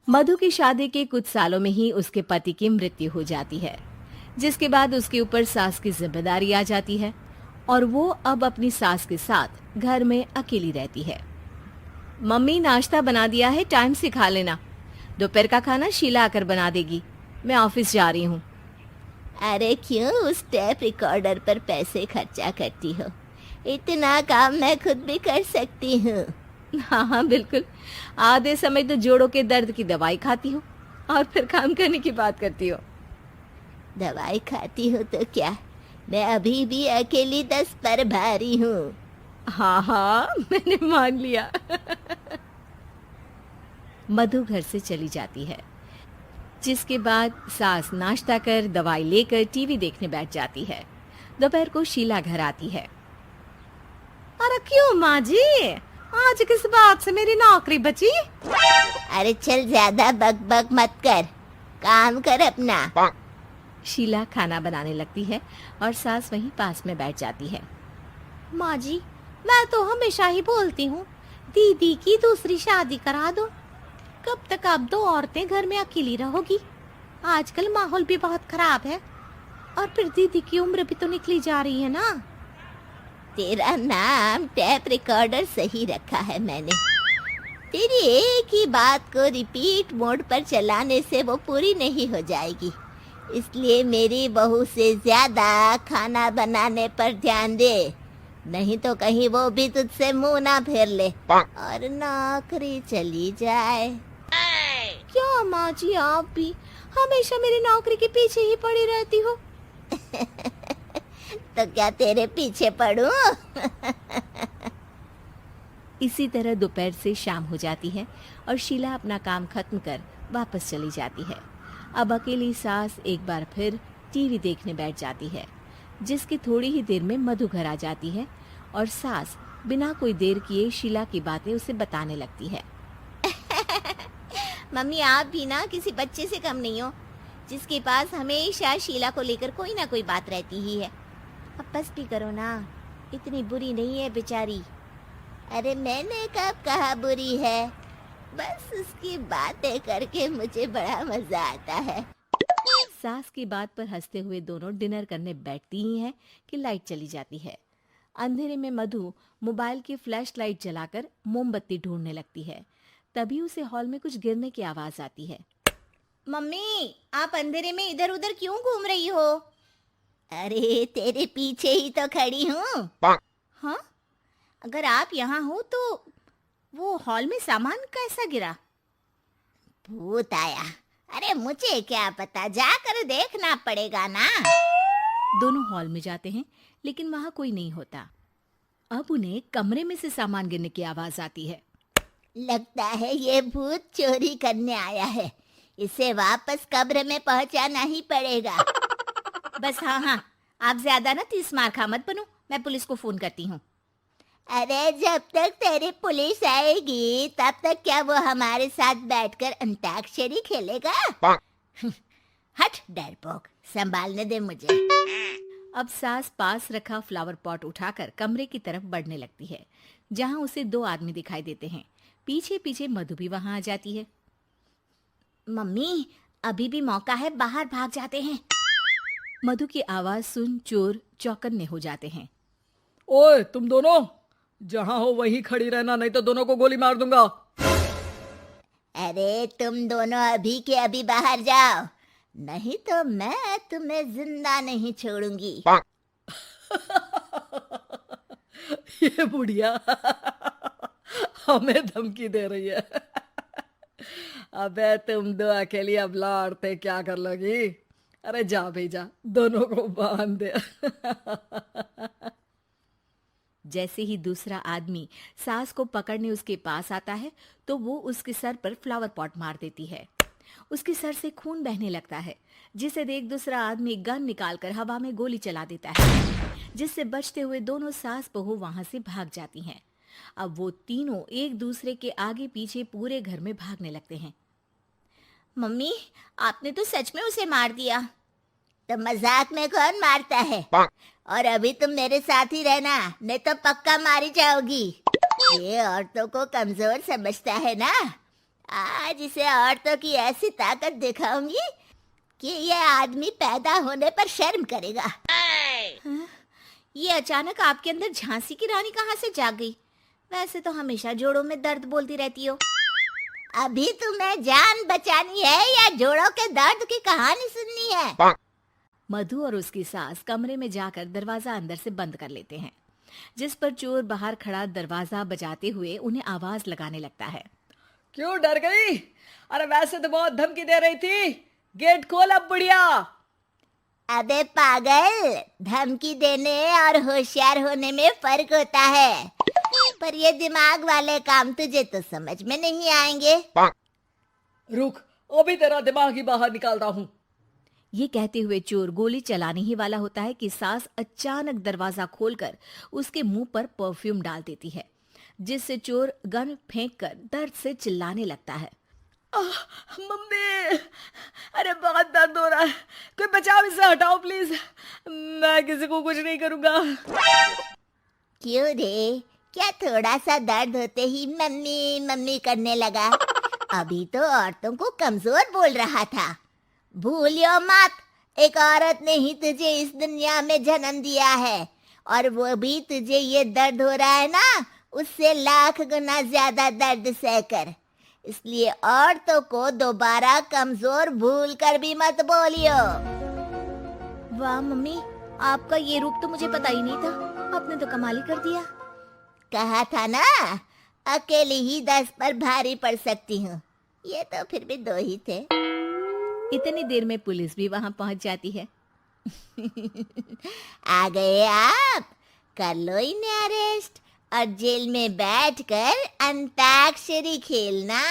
मधु की शादी के कुछ सालों में ही उसके पति की मृत्यु हो जाती है, जिसके बाद उसके ऊपर सास की जिम्मेदारी आ जाती है और वो अब अपनी सास के साथ घर में अकेली रहती है। मम्मी, नाश्ता बना दिया है, टाइम से खा लेना। दोपहर का खाना शीला आकर बना देगी। मैं ऑफिस जा रही हूँ। अरे क्यों उस टेप रिकॉर्डर पर पैसे खर्चा करती हो? इतना काम मैं खुद भी कर सकती हूँ। हाँ हाँ बिल्कुल। आधे समय तो जोड़ों के दर्द की दवाई खाती हो और फिर काम करने की बात करती हो। दवाई खाती हो तो क्या, मैं अभी भी अकेली 10 पर भारी हूँ। हाँ हाँ मैंने मान लिया। मधु घर से चली जाती है, जिसके बाद सास नाश्ता कर दवाई लेकर टीवी देखने बैठ जाती है। दोपहर को शीला घर आती है। अरे क्यों माँ जी, आज किस बात से मेरी नौकरी बची? अरे चल, ज्यादा बक बक मत कर, काम कर अपना। शीला खाना बनाने लगती है और सास वहीं पास में बैठ जाती है। माँ जी, मैं तो हमेशा ही बोलती हूँ दीदी की दूसरी शादी करा दो। कब तक आप दो औरतें घर में अकेली रहोगी? आजकल माहौल भी बहुत खराब है और फिर दीदी की उम्र भी तो निकली जा रही है ना। तेरा नाम टेप रिकॉर्डर सही रखा है मैंने। तेरी एक ही बात को रिपीट मोड पर चलाने से वो पूरी नहीं हो जाएगी, इसलिए मेरी बहू से ज्यादा खाना बनाने पर ध्यान दे, नहीं तो कहीं वो भी तुझसे मुंह ना फेर ले और नौकरी चली जाए। क्या माँ जी, आप भी हमेशा मेरी नौकरी के पीछे ही पड़ी रहती हो? तो क्या तेरे पीछे पड़ूं? इसी तरह दोपहर से शाम हो जाती है और शीला अपना काम खत्म कर वापस चली जाती है। अब अकेली सास एक बार फिर टीवी देखने बैठ जाती है, जिसकी थोड़ी ही देर में मधु घर आ जाती है और सास बिना कोई देर किए शीला की बातें उसे बताने लगती है। मम्मी, आप भी ना किसी बच्चे से कम नहीं हो, जिसके पास हमेशा शीला को लेकर कोई ना कोई बात रहती ही है। अब बस भी करो ना, इतनी बुरी नहीं है बेचारी। अरे मैंने कब कहा बुरी है, बस उसकी बातें करके मुझे बड़ा मजा आता है। सास की बात पर हंसते हुए दोनों डिनर करने बैठती ही हैं कि लाइट चली जाती है। अंधेरे में मधु मोबाइल की फ्लैश लाइट जलाकर मोमबत्ती ढूंढने लगती है। तभी उसे हॉल में कुछ गिरने की आवाज आती है। मम्मी, आप अंधेरे में इधर उधर क्यों घूम रही हो? अरे तेरे पीछे ही तो खड़ी हूँ। हाँ, अगर आप यहाँ हो तो वो हॉल में सामान कैसा गिरा? भूत आया। अरे मुझे क्या पता, जाकर देखना पड़ेगा ना। दोनों हॉल में जाते हैं, लेकिन वहाँ कोई नहीं होता। अब उन्हें कमरे में से सामान गिरने की आवाज आती है। लगता है ये भूत चोरी करने आया है, इसे वापस कब्र में पहुंचाना ही पड़ेगा। बस हाँ, आप ज्यादा ना 30 मार खा मत बनो, मैं पुलिस को फोन करती हूँ। अरे जब तक तेरी पुलिस आएगी तब तक क्या वो हमारे साथ बैठकर अंताक्षरी खेलेगा? हट डरपोक, संभालने दे मुझे। अब सास पास रखा फ्लावर पॉट उठाकर कमरे की तरफ बढ़ने लगती है, जहाँ उसे 2 आदमी दिखाई देते हैं। पीछे पीछे मधु भी वहां आ जाती है। मम्मी, अभी भी मौका है, बाहर भाग जाते हैं। मधु की आवाज सुन चोर चौकन्ने हो जाते हैं। ओए तुम दोनों, जहां हो वहीं खड़ी रहना, नहीं तो दोनों को गोली मार दूंगा। अरे तुम दोनों अभी के अभी बाहर जाओ, नहीं तो मैं तुम्हें जिंदा नहीं छोड़ूंगी। ये बुढ़िया हमें धमकी दे रही है। अबे तुम दो अकेली अब लड़ते क्या कर लोगी? अरे जा भेजा, दोनों को बांध दे। जैसे ही दूसरा आदमी सास को पकड़ने उसके पास आता है, तो वो उसके सर पर फ्लावर पॉट मार देती है। उसके सर से खून बहने लगता है, जिसे देख दूसरा आदमी गन निकालकर हवा में गोली चला देता है, जिससे बचते हुए दोनों सास बहू वहां से भाग जाती हैं। अब वो तीनों एक दूसरे के आगे पीछे पूरे घर में भागने लगते हैं। मम्मी, आपने तो सच में उसे मार दिया। तो मजाक में कौन मारता है? और अभी तुम मेरे साथ ही रहना, नहीं तो पक्का मारी जाओगी। ये औरतों को कमजोर समझता है ना। आज इसे औरतों की ऐसी ताकत दिखाऊंगी कि ये आदमी पैदा होने पर शर्म करेगा। ये अचानक आपके अंदर झांसी की रानी कहाँ से जाग गई? वैसे तो हमेशा जोड़ों में दर्द बोलती रहती हो। अभी तुम्हें जान बचानी है या जोड़ों के दर्द की कहानी सुननी है? मधु और उसकी सास कमरे में जाकर दरवाजा अंदर से बंद कर लेते हैं, जिस पर चोर बाहर खड़ा दरवाजा बजाते हुए उन्हें आवाज लगाने लगता है। क्यों डर गई? अरे वैसे तो बहुत धमकी दे रही थी। गेट खोल अब बुढ़िया। अबे पागल, धमकी देने और होशियार होने में फर्क होता है, पर ये दिमाग वाले काम तुझे तो समझ में नहीं आएंगे। रुक, अभी तेरा दिमाग ही बाहर निकालता हूँ। ये कहते हुए चोर गोली चलाने ही वाला होता है कि सास अचानक दरवाजा खोलकर उसके मुंह पर परफ्यूम डाल देती है, जिससे चोर गन फेंककर दर्द से चिल्लाने लगता है। मम्मी, अरे बहुत दर्द हो रहा है, कोई बचाओ, इसे हटाओ प्लीज। मैं किसी को कुछ नहीं करूंगा। क्यों रे, क्या थोड़ा सा दर्द होते ही मम्मी मम्मी करने लगा? अभी तो औरतों को कमजोर बोल रहा था। भूलियो मत, एक औरत ने ही तुझे इस दुनिया में जन्म दिया है, और वो भी तुझे ये दर्द हो रहा है ना, उससे लाख गुना ज्यादा दर्द सहकर। इसलिए औरतों को दोबारा कमजोर भूल कर भी मत बोलियो। वाह मम्मी, आपका ये रूप तो मुझे पता ही नहीं था। आपने तो कमाल ही कर दिया। कहा था ना, अकेली ही 10 पर भारी पड़ सकती हूँ। ये तो फिर भी 2 ही थे। इतनी देर में पुलिस भी वहां पहुंच जाती है। आ गए आप, कर लो इन्हें अरेस्ट और जेल में बैठकर अंताक्षरी खेलना।